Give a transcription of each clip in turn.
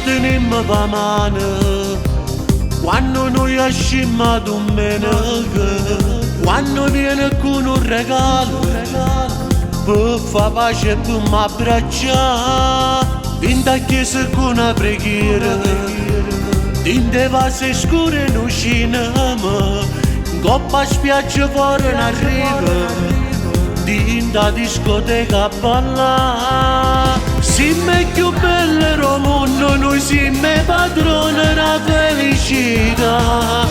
tenemmo la mano quando noi uscimmo a domenica, quando viene con un regalo per far pace e per m'abbracciare, in da chiesa con una preghiera, in de vasi scure non cinema, coppa a spiaggia fuori in arriva, in da discoteca a ballare. Siamo più belli del mondo, noi siamo padroni della felicità.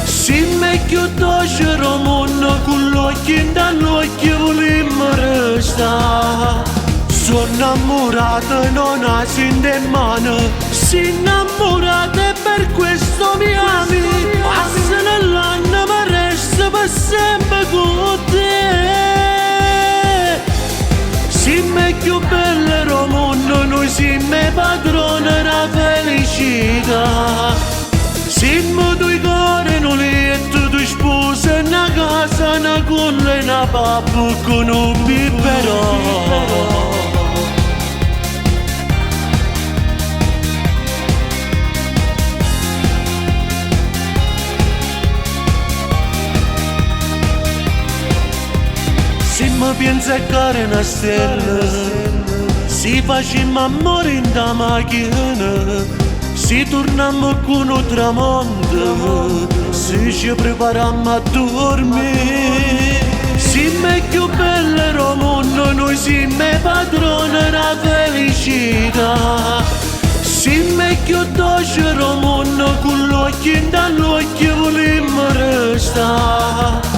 Siamo più dolci del mondo, con l'occhio dall'occhio vogliamo restare. Sono innamorato, non ha sento in mano, si innamorata e per questo mi ami. Passano l'anno ma resto per sempre con te. Siamo più belli del mondo, noi siamo padroni della felicità. Siamo due cuori in un letto, due spose, una casa, una culla e una pappa con un biberone. Se mi pensa che è una stella, se facciamo amore in da macchina, se torniamo con un tramonto, se ci prepariamo a dormire. Siamo più belli del mondo, noi siamo padroni della felicità. Siamo più dolci del mondo, con l'occhio dall'occhio vogliamo restare.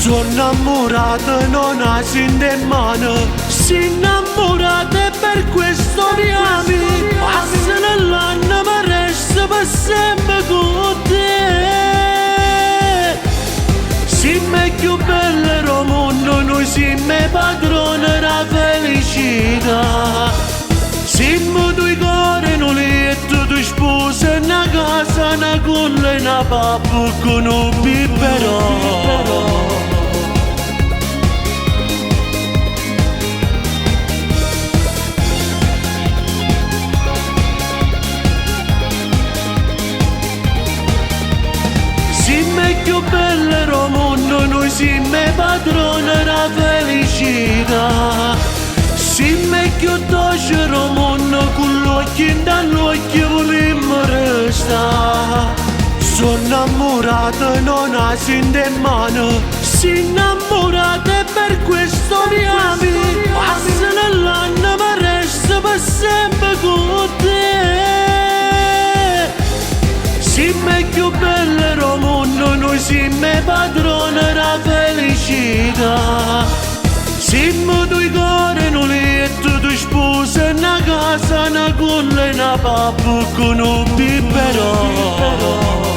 Sono innamorato, non ha sento in mano, si innamorata e per questo mi ami. Passano l'anno ma resto per sempre con te. Siamo più belli del mondo, noi siamo padroni della felicità. Siamo due cuori in un letto, due spose, una casa, una culla e una pappa con un biberone. Siamo più belli del mondo, noi siamo padroni della felicità. Siamo più dolci del mondo, con l'occhio dall'occhio vogliamo restare. Sono innamorato, non ha sento in mano, si innamorata e per questo mi ami. Passano l'anno ma resto per sempre con te. Siamo più belli del mondo, noi siamo padroni della felicità. Siamo due cuori in un letto, due spose, una casa, una culla e una pappa con un biberone.